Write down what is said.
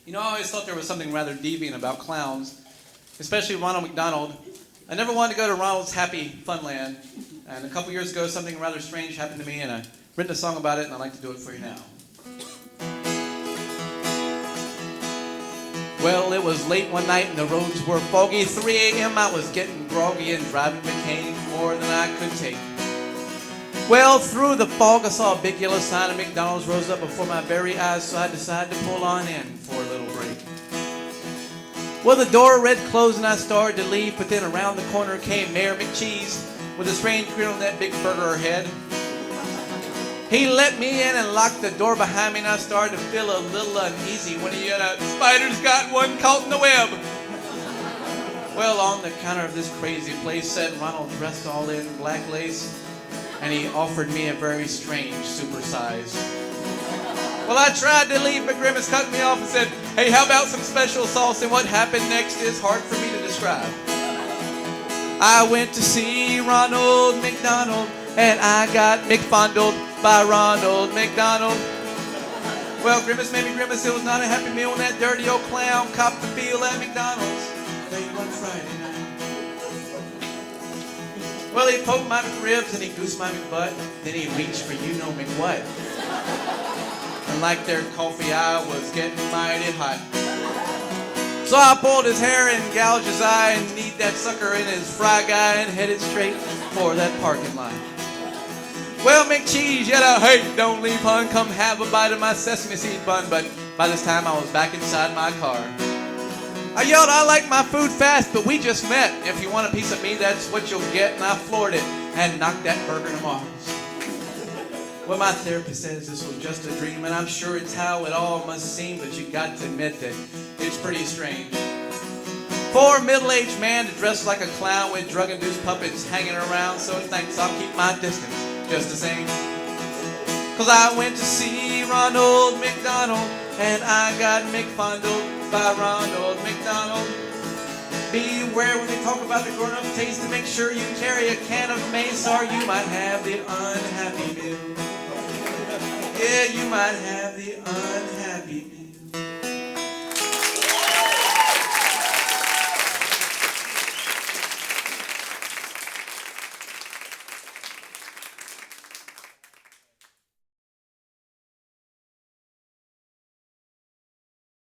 You know, I always thought there was something rather deviant about clowns, especially Ronald McDonald. I never wanted to go to Ronald's Happy Funland, and a couple years ago something rather strange happened to me, and I've written a song about it, and I'd like to do it for you now. Well, it was late one night and the roads were foggy. 3 a.m. I was getting groggy and driving became more than I could take. Well, through the fog I saw a big yellow sign of McDonald's rose up before my very eyes, so I decided to pull on in for a little break. Well, the door read closed and I started to leave, but then around the corner came Mayor McCheese with a strange grin on that big burger head. He let me in and locked the door behind me, and I started to feel a little uneasy when he yelled, "Spider's got one caught in the web." Well, on the counter of this crazy place sat Ronald dressed all in black lace, and he offered me a very strange supersize. Well, I tried to leave, but Grimace cut me off and said, "Hey, how about some special sauce?" And what happened next is hard for me to describe. I went to see Ronald McDonald, and I got McFondled by Ronald McDonald. Well, Grimace made me grimace. It was not a happy meal when that dirty old clown copped the feel at McDonald's late one Friday night. Well, he poked my McRibs and he goosed my McButt. Then he reached for you know McWhat. And like their coffee, I was getting mighty hot. So I pulled his hair and gouged his eye and kneed that sucker in his fry guy and headed straight for that parking lot. Well, McCheese yelled out, "Hey, don't leave, hun, come have a bite of my sesame seed bun." But by this time I was back inside my car. I yelled, "I like my food fast, but we just met. If you want a piece of me, that's what you'll get." And I floored it and knocked that burger to Mars. Well, my therapist says this was just a dream, and I'm sure it's how it all must seem, but you got to admit that it's pretty strange for a middle-aged man to dress like a clown with drug-induced puppets hanging around. So thanks, I'll keep my distance just the same. 'Cause I went to see Ronald McDonald, and I got McFondled by Ronald McDonald. Beware when they talk about the grown-up taste, to make sure you carry a can of mace, or you might have the unhappy meal. Yeah, you might have the unhappy